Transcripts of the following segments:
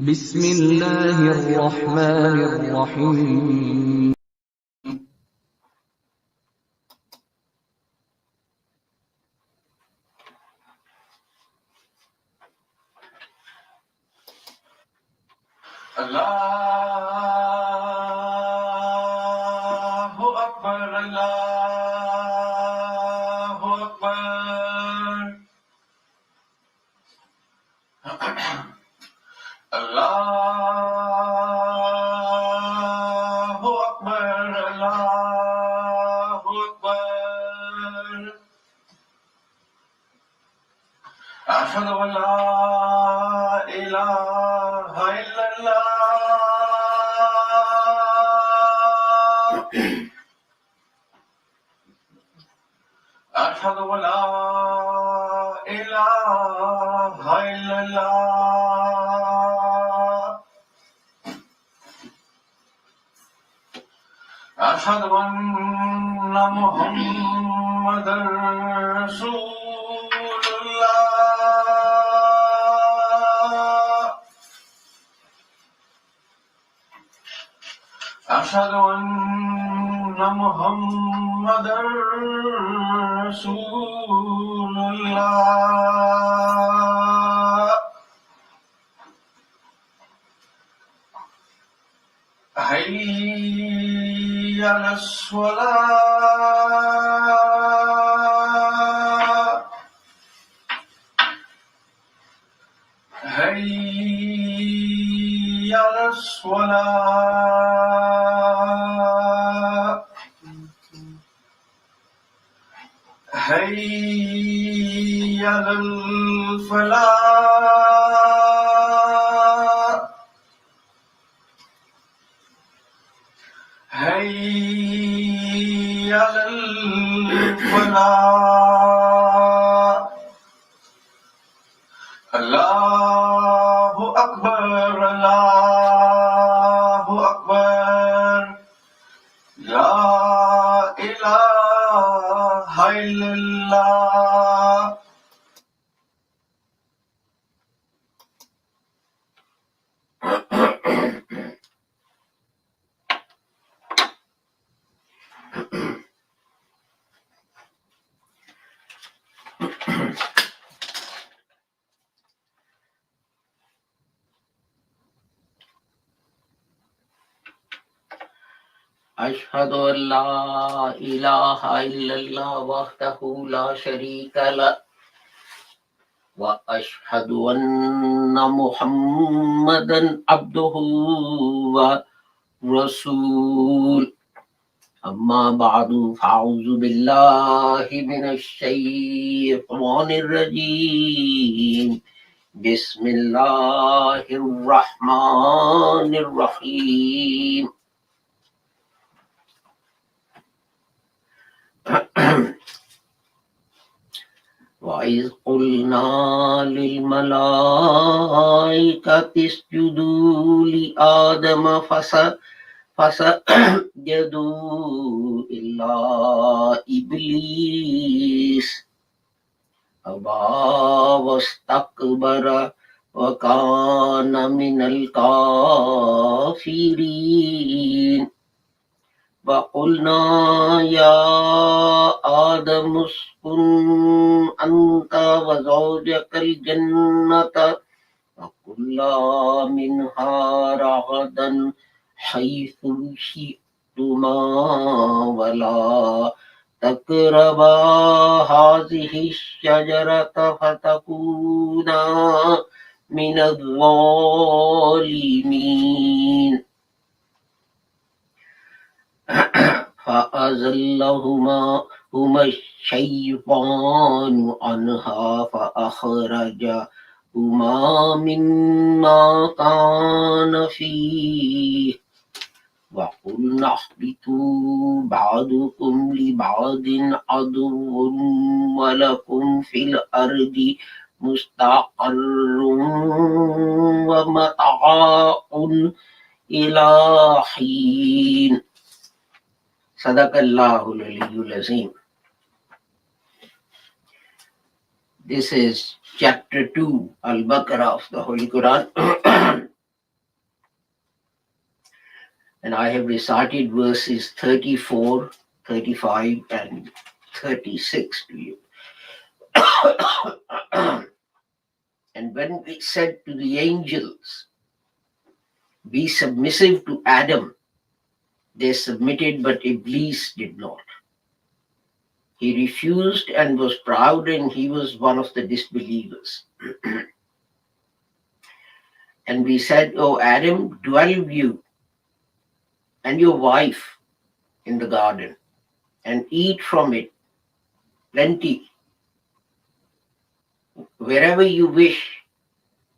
بسم الله الرحمن الرحيم Allahu Akbar, Allahu Akbar. Allahu Akbar, Allahu Akbar. Ashhadu an la ilaha illallah. أشهد أن لا إله إلا الله. أشهد أن محمدا رسول الله. أشهد أن محمدا رسول الله. حي على الصلاة. حي على الصلاة. حي على الفلاح. حي على الفلاح. الله أكبر، الله أكبر. لا إله إلا الله. أشهد أن لا إله إلا الله وحده لا شريك له وأشهد أن محمدا عبده ورسوله. أما بعد فأعوذ بالله من الشيطان الرجيم. بسم الله الرحمن الرحيم. وإذ قلنا للملائكة اسجدوا لآدم فسجدوا إلا إبليس أبى واستكبر وكان من الكافرين. وقلنا يا آدم اسكن أنت وزوجك الجنة وكلا منها رغدا حيث شئتما ولا تقربا هذه الشجرة فتكونا من الظالمين. فأزلهما الشيطان عنها فأخرجهما مما كان فيه وقلنا اهبطوا بعضكم لبعض عدو ولكم في الأرض مستقر ومتاع إلى حين. Sadaqallahul Aliyyul Azim. This is chapter 2, Al-Baqarah of the Holy Quran. And I have recited verses 34, 35, and 36 to you. And when we said to the angels, be submissive to Adam, they submitted, but Iblis did not. He refused and was proud, and he was one of the disbelievers. And we said, O Adam, dwell you and your wife in the garden, and eat from it plenty, wherever you wish,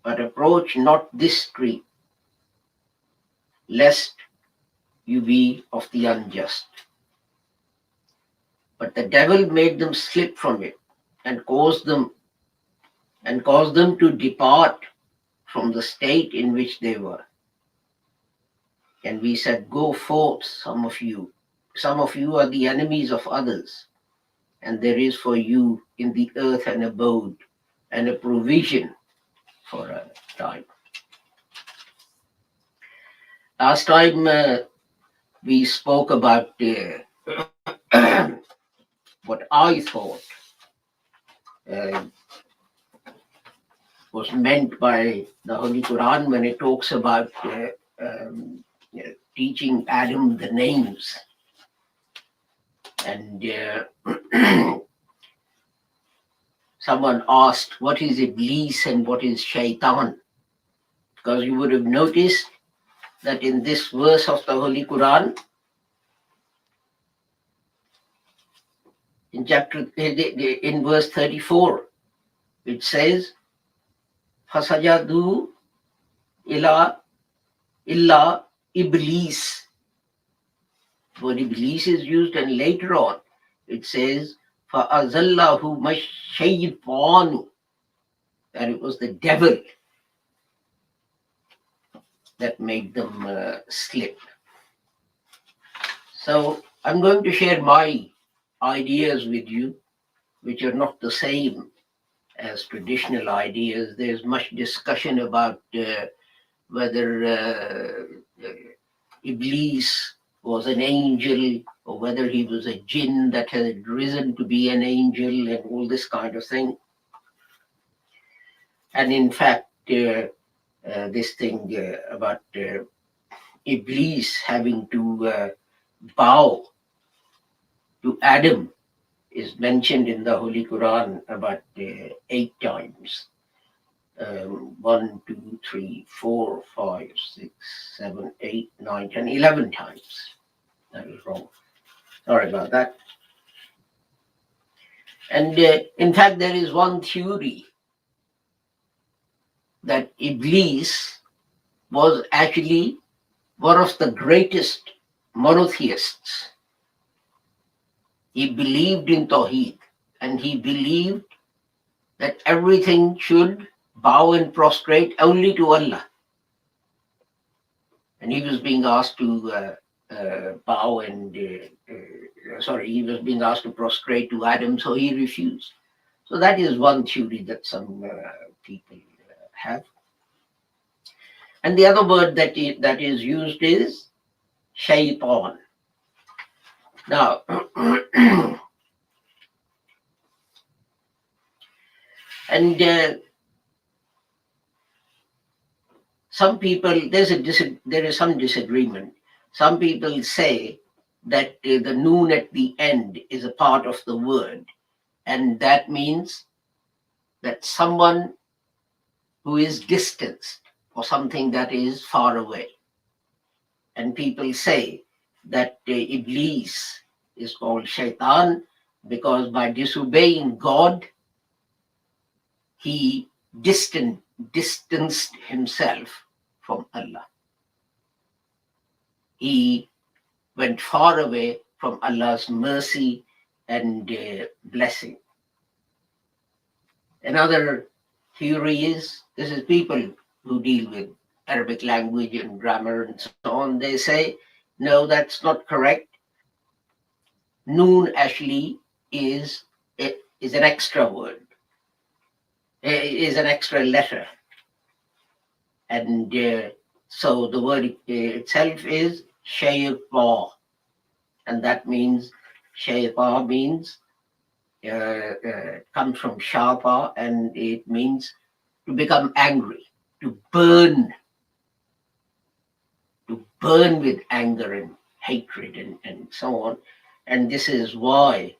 but approach not this tree, lest you be of the unjust. But the devil made them slip from it and caused them to depart from the state in which they were. And we said, go forth, some of you. Some of you are the enemies of others, and there is for you in the earth an abode and a provision for a time. Last time we spoke about what I thought was meant by the Holy Quran when it talks about teaching Adam the names. And someone asked, what is Iblis and what is Shaitan? Because you would have noticed that in this verse of the Holy Quran, in verse 34, it says, Fasajadu illa Iblis. Word Iblis is used, and later on it says, Fa'azallahu mashaytanu, that it was the devil that made them slip. So I'm going to share my ideas with you, which are not the same as traditional ideas. There's much discussion about whether Iblis was an angel or whether he was a jinn that had risen to be an angel and all this kind of thing. And in fact, this thing about Iblis having to bow to Adam is mentioned in the Holy Quran about 8 times. 1, 2, 3, 4, 5, 6, 7, 8, 9, 10, 11 times. That is wrong. Sorry about that. And in fact, there is one theory that Iblis was actually one of the greatest monotheists. He believed in Tawheed, and he believed that everything should bow and prostrate only to Allah. And he was being asked to bow and, he was being asked to prostrate to Adam, so he refused. So that is one theory that some people have. And the other word that is used is Shaitan. Now, and some people, there is some disagreement. Some people say that the noon at the end is a part of the word, and that means that someone who is distanced or something that is far away. And people say that Iblis is called Shaitan because by disobeying God, he distanced himself from Allah. He went far away from Allah's mercy and blessing. Another theory is, this is people who deal with Arabic language and grammar and so on, they say, no, that's not correct. Noon actually is an extra word, is an extra letter. And so the word itself is Shaitan, and that means Shaitan means comes from Shapa, and it means to become angry, to burn with anger and hatred and so on. And this is why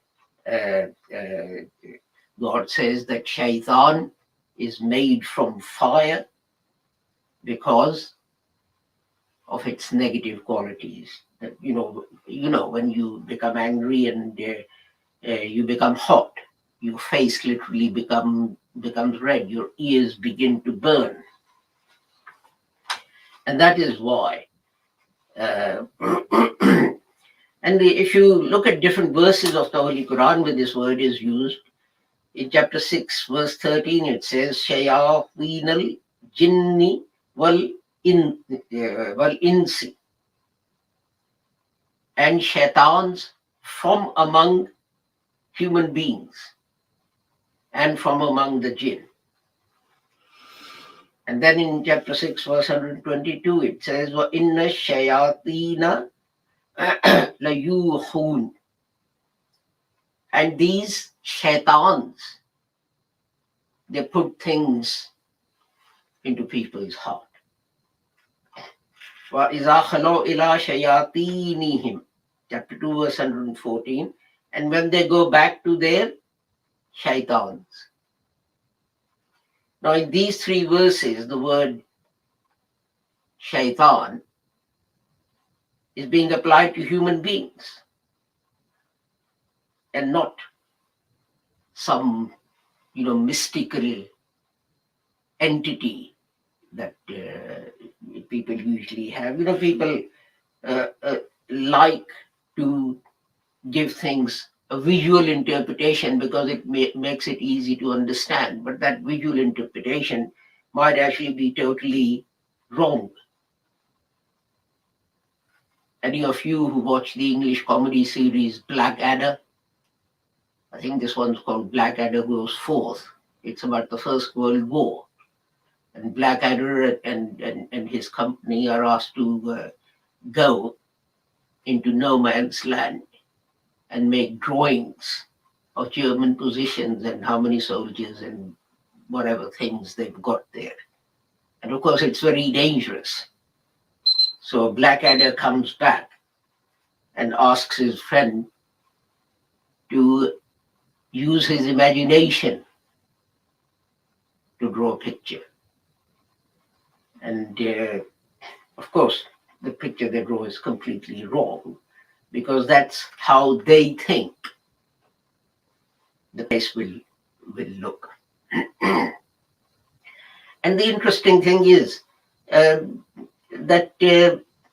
uh, uh, God says that Shaitan is made from fire because of its negative qualities. That, when you become angry and you become hot, your face literally becomes red, your ears begin to burn, and that is why. Uh, and if you look at different verses of the Holy Quran where this word is used, in chapter 6, verse 13, it says, Shayateen al jinni wal insi, and shaitans from among human beings and from among the jinn. And then in chapter 6, verse 122, it says, Wa inna shayateena la yuhun. And these shaitans, they put things into people's heart. Wa iza khalaw ila shayatinihim, chapter 2, verse 114. And when they go back to their shaitans. Now, in these three verses, the word shaitan is being applied to human beings and not some, mystical entity that people usually have. People like to give things a visual interpretation because it makes it easy to understand, but that visual interpretation might actually be totally wrong. Any of you who watch the English comedy series Blackadder, I think this one's called Blackadder Goes Forth. It's about the First World War. And Blackadder and his company are asked to go into no man's land and make drawings of German positions and how many soldiers and whatever things they've got there. And of course, it's very dangerous. So Blackadder comes back and asks his friend to use his imagination to draw a picture. And of course, the picture they draw is completely wrong because that's how they think the place will look. And the interesting thing is that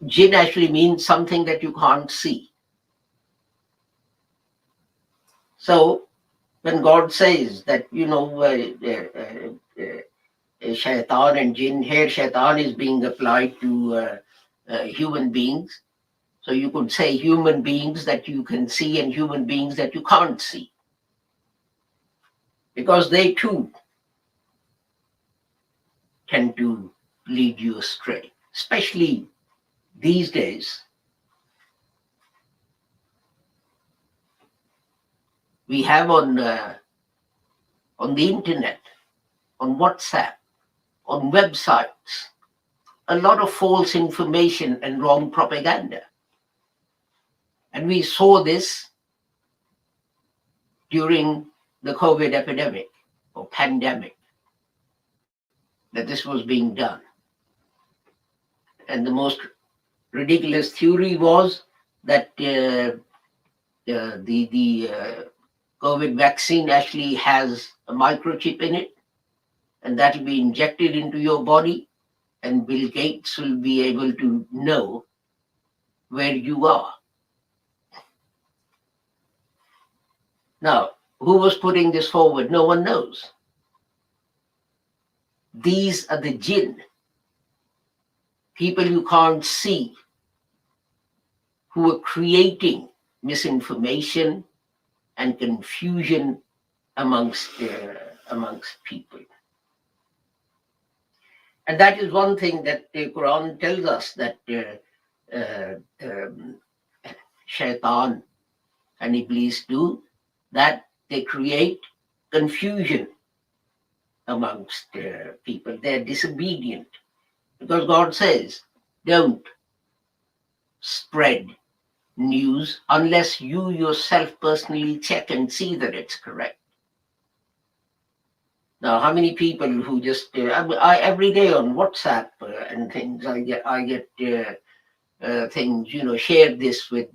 jinn actually means something that you can't see. So when God says that, shaitan and jinn, here shaitan is being applied to human beings. So you could say human beings that you can see and human beings that you can't see. Because they too tend to lead you astray, especially these days. We have on the internet, on WhatsApp, on websites, a lot of false information and wrong propaganda. And we saw this during the COVID epidemic or pandemic, that this was being done. And the most ridiculous theory was that the COVID vaccine actually has a microchip in it, and that will be injected into your body, and Bill Gates will be able to know where you are. Now, who was putting this forward? No one knows. These are the jinn, people you can't see, who are creating misinformation and confusion amongst people. And that is one thing that the Quran tells us, that uh, um, Shaitan and Iblis do, that they create confusion amongst people. They're disobedient because God says, don't spread news unless you yourself personally check and see that it's correct. Now, how many people who just every day on WhatsApp and things, I get things, share this with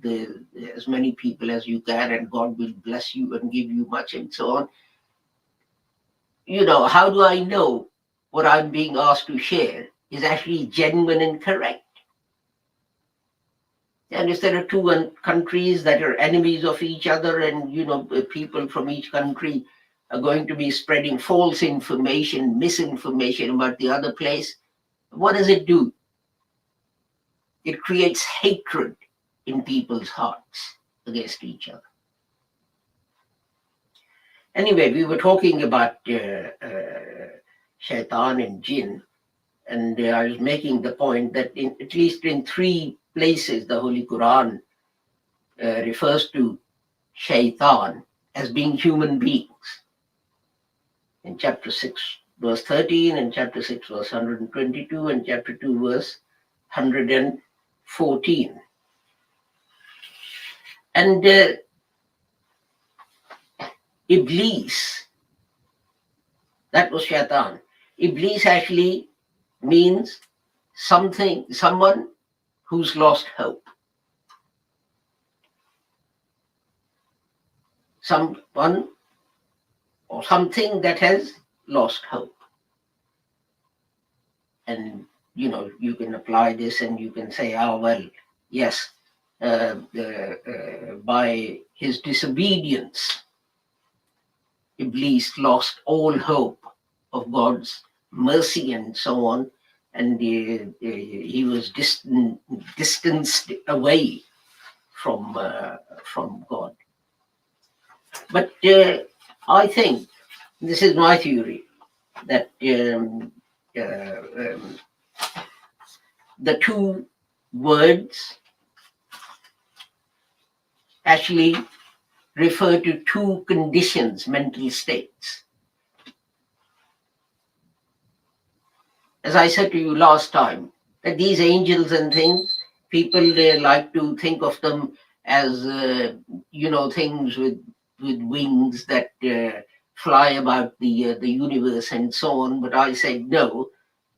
as many people as you can, and God will bless you and give you much, and so on. How do I know what I'm being asked to share is actually genuine and correct? And if there are two countries that are enemies of each other, and people from each country are going to be spreading false information, misinformation about the other place, what does it do? It creates hatred in people's hearts against each other. Anyway, we were talking about Shaitan and Jinn, and I was making the point that at least in 3 places the Holy Quran refers to Shaitan as being human beings. In chapter 6, verse 13, and chapter 6, verse 122, and chapter 2, verse 114. And Iblis, that was Shaitan. Iblis actually means someone who's lost hope. Someone or something that has lost hope. And, you can apply this and you can say, well, yes, by his disobedience, Iblis lost all hope of God's mercy and so on, and he was distanced away from God. But I think, this is my theory, that the 2 words actually refer to 2 conditions, mental states. As I said to you last time, that these angels and things, people like to think of them as things with wings that fly about the universe and so on. But I said no.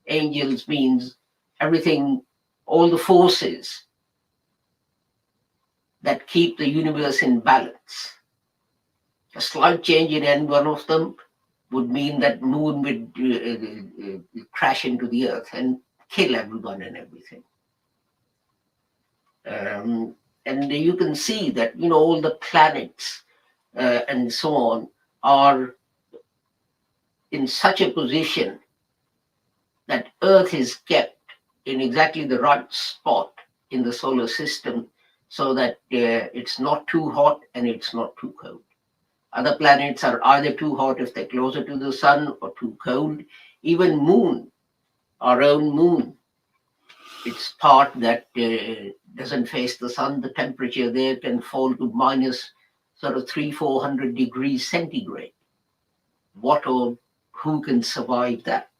Angels means everything, all the forces that keep the universe in balance. A slight change in any one of them would mean that moon would crash into the earth and kill everyone and everything. And you can see that all the planets and so on are in such a position that Earth is kept in exactly the right spot in the solar system, so that it's not too hot and it's not too cold. Other planets are either too hot if they're closer to the sun, or too cold. Even moon, our own moon, it's part that doesn't face the sun. The temperature there can fall to minus sort of 300-400 degrees centigrade. What or who can survive that?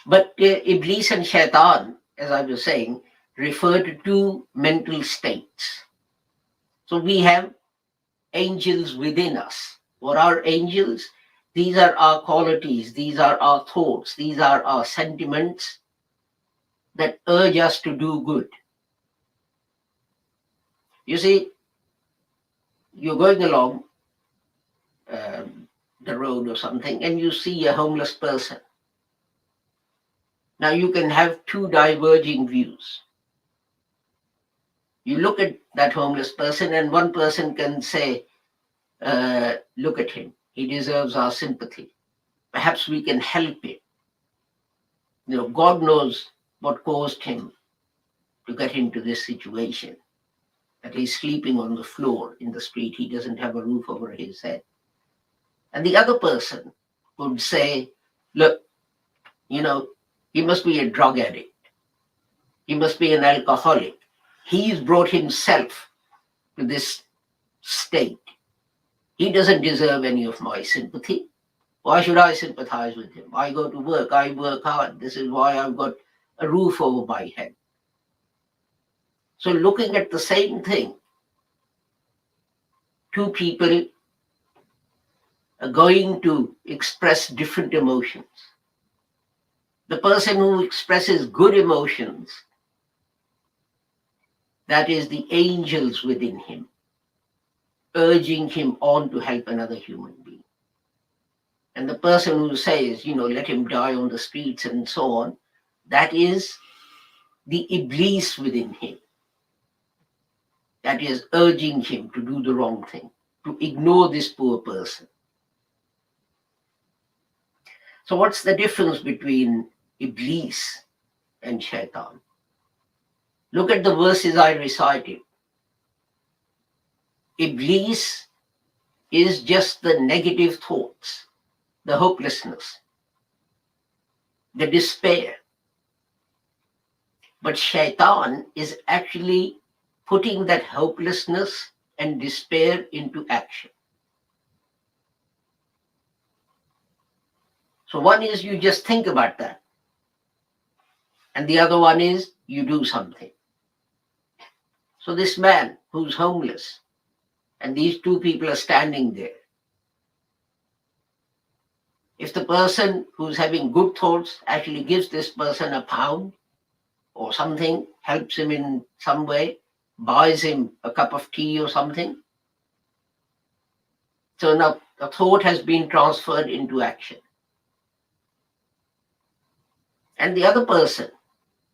But Iblis and Shaitan, as I was saying, refer to 2 mental states. So we have angels within us. What are angels? These are our qualities, these are our thoughts, these are our sentiments that urge us to do good. You see, you're going along the road or something, and you see a homeless person. Now you can have 2 diverging views. You look at that homeless person, and one person can say, look at him, he deserves our sympathy. Perhaps we can help him. God knows what caused him to get into this situation. That he's sleeping on the floor in the street. He doesn't have a roof over his head. And the other person would say, look, he He must be a drug addict. He must be an alcoholic. He's brought himself to this state. He doesn't deserve any of my sympathy. Why should I sympathize with him? I go to work, I work hard. This is why I've got a roof over my head. So looking at the same thing, two people are going to express different emotions. The person who expresses good emotions, that is the angels within him, urging him on to help another human being. And the person who says, let him die on the streets and so on, that is the Iblis within him, that is urging him to do the wrong thing, to ignore this poor person. So what's the difference between Iblis and Shaitan? Look at the verses I recited. Iblis is just the negative thoughts, the hopelessness, the despair. But Shaitan is actually putting that hopelessness and despair into action. So one is you just think about that. And the other one is you do something. So this man who's homeless, and these two people are standing there. If the person who's having good thoughts actually gives this person £1 or something, helps him in some way, buys him a cup of tea or something, so now the thought has been transferred into action. And the other person,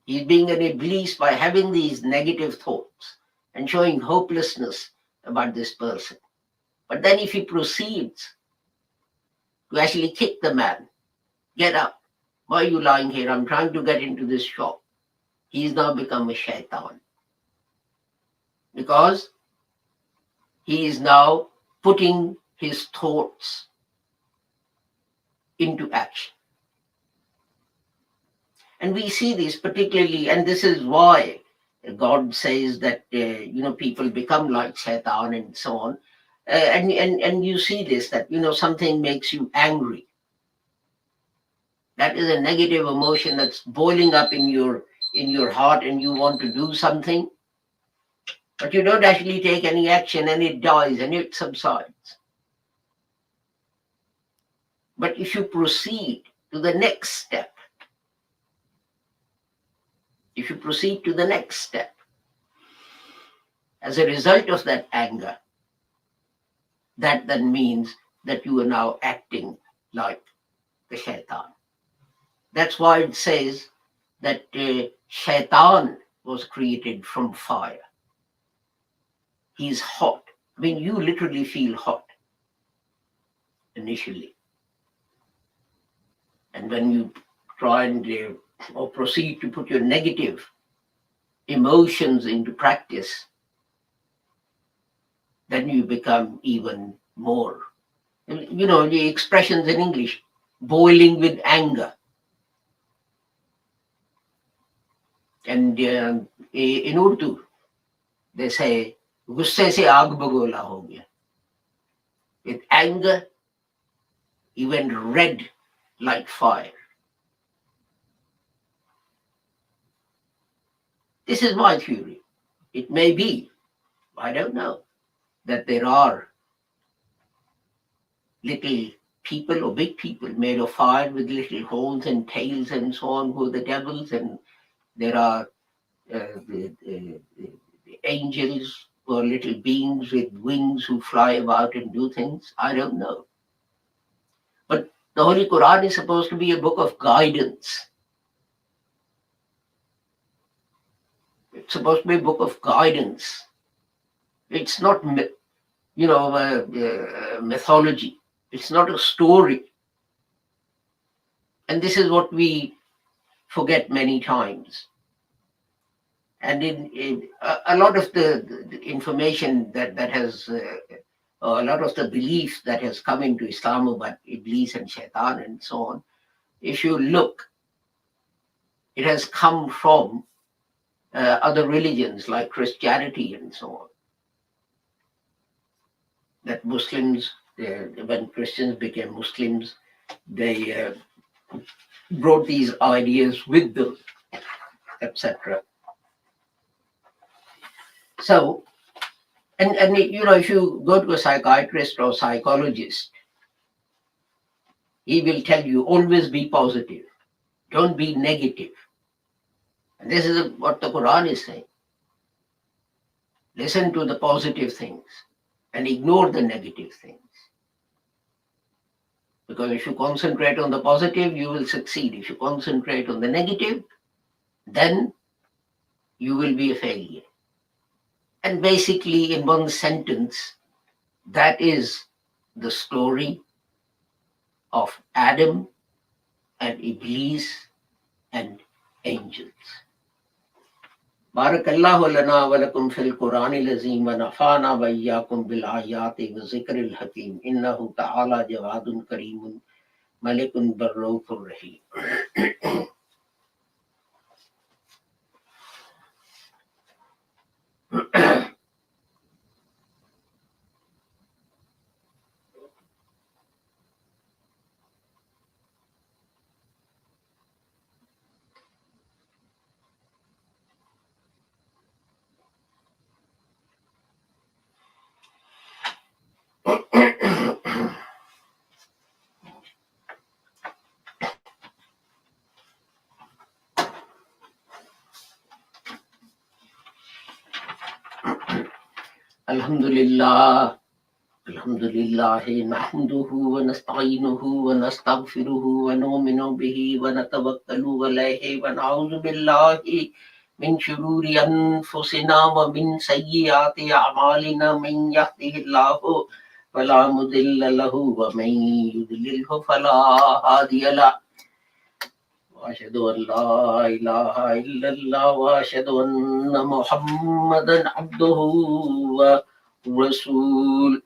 he's being an Iblis by having these negative thoughts and showing hopelessness about this person. But then if he proceeds to actually kick the man, get up, why are you lying here? I'm trying to get into this shop. He's now become a Shaitan. Because he is now putting his thoughts into action. And we see this particularly, and this is why God says that, people become like Shaitan and so on. And you see this, that, something makes you angry. That is a negative emotion that's boiling up in your heart, and you want to do something, but you don't actually take any action, and it dies and it subsides. But if you proceed to the next step, as a result of that anger, that then means that you are now acting like the Shaitan. That's why it says that Shaitan was created from fire. He's hot. I mean, you literally feel hot initially. And when you try and or proceed to put your negative emotions into practice, then you become even more. The expressions in English, boiling with anger. And in Urdu, they say, gusse se aag bagola ho gaya. With anger, he went red like fire. This is my theory. It may be, I don't know, that there are little people or big people made of fire with little holes and tails and so on, who are the devils, and there are the angels or little beings with wings who fly about and do things. I don't know. But the Holy Quran is supposed to be a book of guidance. It's supposed to be a book of guidance. It's not, mythology. It's not a story. And this is what we forget many times. And in a lot of the information that has, a lot of the belief that has come into Islam about Iblis and Shaitan and so on, if you look, It has come from other religions like Christianity and so on. That Muslims, when Christians became Muslims, they brought these ideas with them, etc. So, and if you go to a psychiatrist or psychologist, he will tell you always be positive, don't be negative. And this is what the Quran is saying. Listen to the positive things and ignore the negative things. Because if you concentrate on the positive, you will succeed. If you concentrate on the negative, then you will be a failure. And basically, in one sentence, that is the story of Adam and Iblis and angels. Barakallahu lana wa lakum fil Qur'anil azim wa nafa'ana wa iyyakum bil ayati wa zikril hakim innahu ta'ala jawadun kareemun malikun barraufur rahim. Alhamdulillah, nahmaduhu wa nasta'inuhu wa nastaghfiruhu wa nu'minu bihi wa natawakkalu alayhi wa na'udhu billahi min shururi anfusina wa min sayyiati a'malina man yahdihillahu fala mudilla lahu wa man yudlilhu fala hadiya lahu. وأشهد أن لا إله إلا الله وأشهد أن محمدا عبده ورسوله.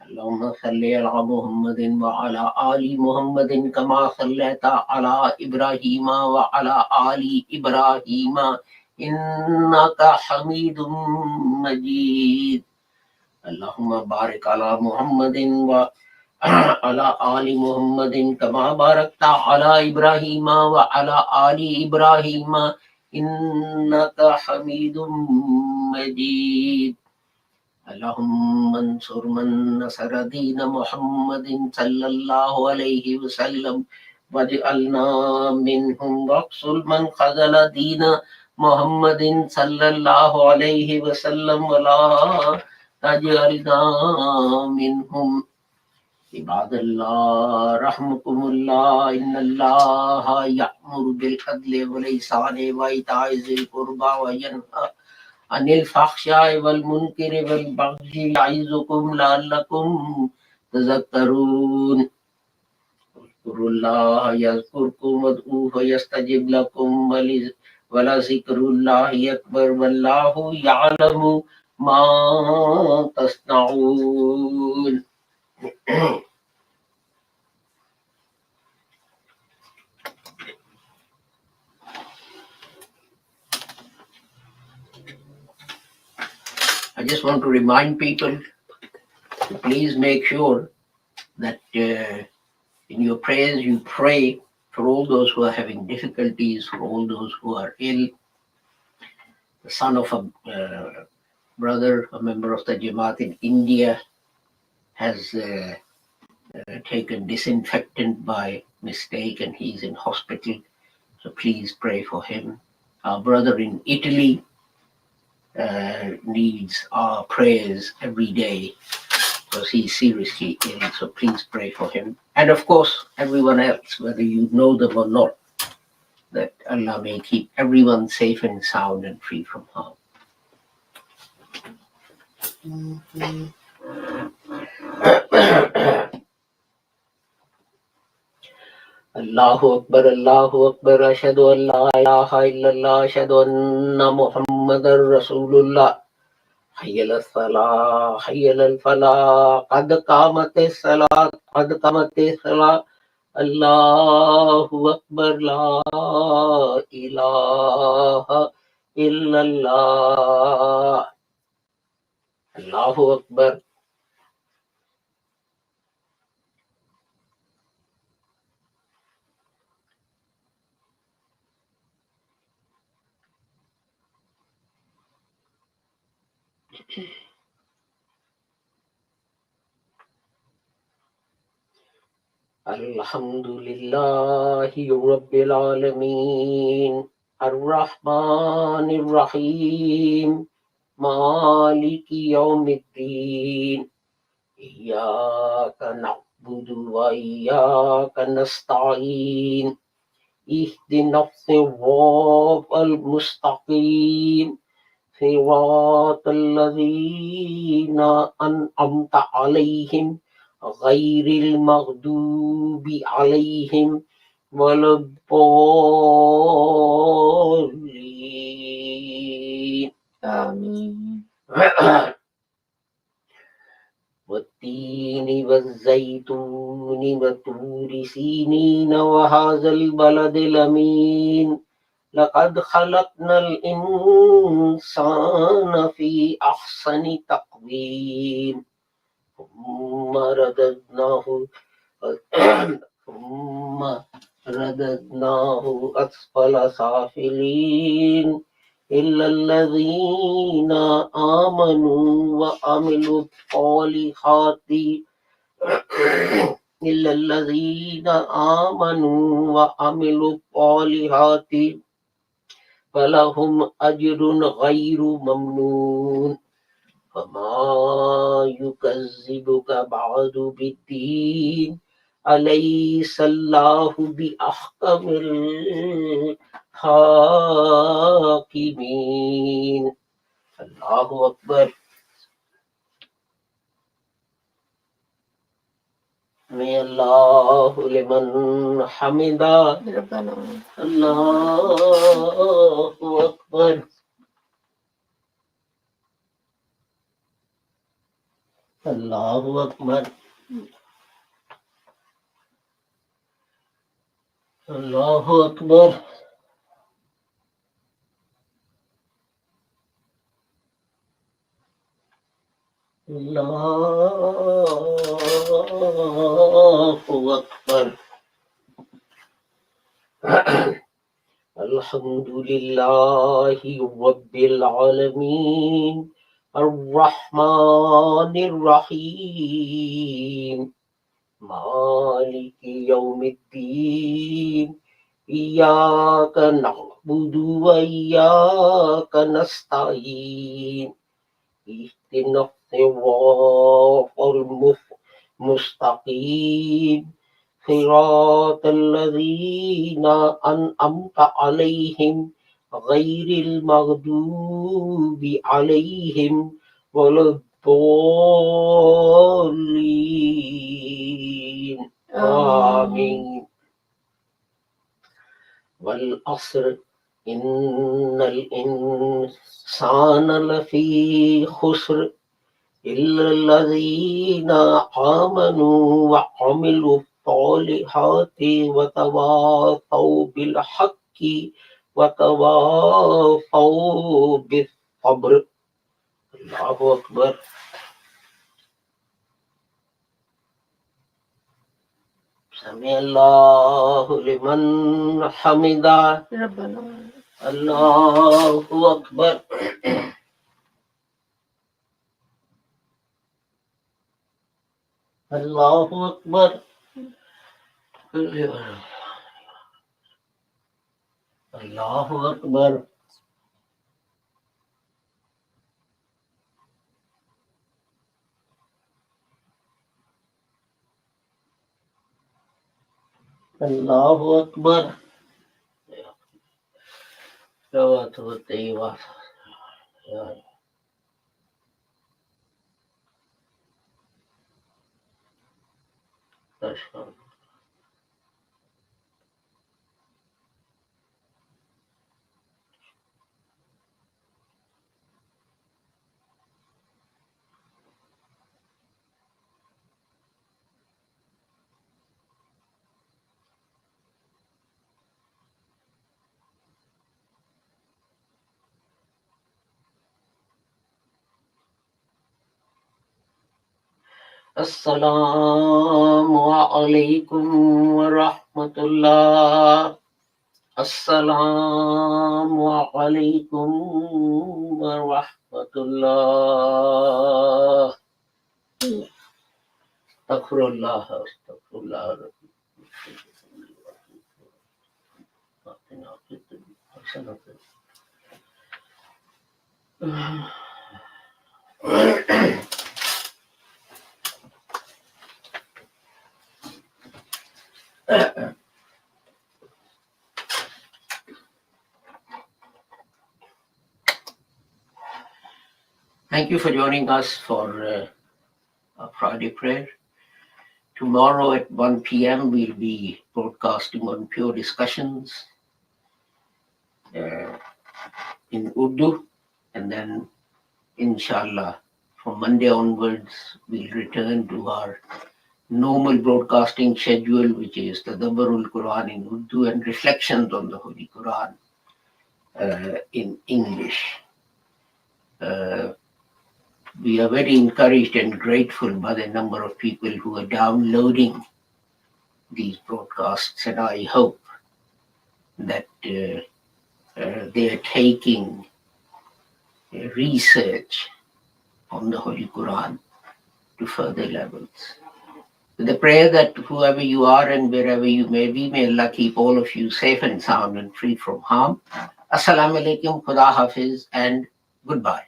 اللهم صل على محمد وعلى آل محمد كما صليت على إبراهيم وعلى آل إبراهيم إنك حميد مجيد. اللهم بارك على محمد وعلى آل محمد كما باركت على إبراهيم وعلى آل إبراهيم إنك حميد مجيد. اللهم انصر من نصر دين محمد صلى الله عليه وسلم واجعلنا منهم واقصر من خذل دين محمد صلى الله عليه وسلم ولا تجعلنا منهم. عباد الله رحمكم الله إن الله يأمر بالعدل والإحسان وإيتاء ذي القربى وينهى عن الفحشاء والمنكر والبغي يعظكم لعلكم تذكرون. اذكروا الله يذكركم وادعوه يستجب لكم ولذكر الله أكبر والله يعلم ما تصنعون. I just want to remind people to please make sure that in your prayers you pray for all those who are having difficulties, for all those who are ill. The son of a brother, a member of the Jamaat in India, has taken disinfectant by mistake and he's in hospital. So please pray for him. Our brother in Italy needs our prayers every day because he's seriously ill. So please pray for him. And of course, everyone else, whether you know them or not, that Allah may keep everyone safe and sound and free from harm. Allahu Akbar, ashhadu an la ilaha illallah, ashhadu anna Muhammadar Rasulullah. Hayya al falah, qad qamatis salat, Allahu Akbar, La ilaha illallah. Allahu Akbar. Alhamdulillahi Rabbil Alameen. Ar-Rahmanir Rahim. Maliki Yawmiddin. Iyyaka na'budu wa iyyaka nasta'in. Ihdinas siratal mustaqim. صراط الذين أنعمت عليهم غير المغضوب عليهم ولا الضالين. آمين. والتين والزيتون وطور سينين وهذا البلد الأمين لقد خلقنا الإنسان في أحسن تقويم ثم رددناه أسفل سافلين إلا الذين آمنوا وعملوا الصالحات إلا الذين آمنوا وعملوا الصالحات فلهم أجر غير ممنون فما يكذبك بعد بالدين أليس الله بأحكم الحاكمين. الله أكبر. سمع الله لمن حمده. ربنا الله أكبر. الله أكبر. الله أكبر. الله أكبر. الحمد لله رب العالمين الرحمن الرحيم مالك يوم الدين إياك نعبد وإياك نستعين اهدنا الصراط المستقيم صراط الذين أنعمت عليهم غير المغضوب عليهم ولا الضالين. آمين. والعصر إن الإنسان لفي خسر إلا الذين آمنوا وعملوا الصالحات وتواصوا بالحق وتواصوا بالصبر. الله أكبر. سمع الله لمن حمده. ربنا الله أكبر. الله أكبر. الله أكبر. الله أكبر. Assalamu alaikum wa rahmatullah. Assalamu alaikum wa rahmatullah. Astaghfirullah, astaghfirullah. Thank you for joining us for our Friday prayer. Tomorrow at 1 p.m. we'll be broadcasting on Pure Discussions in Urdu, and then inshallah from Monday onwards we'll return to our normal broadcasting schedule, which is Tadabbarul Quran in Urdu and reflections on the Holy Quran in English. We are very encouraged and grateful by the number of people who are downloading these broadcasts, and I hope that they are taking research on the Holy Quran to further levels. With the prayer that whoever you are and wherever you may be, may Allah keep all of you safe and sound and free from harm. Assalamu alaikum, Khuda Hafiz, and goodbye.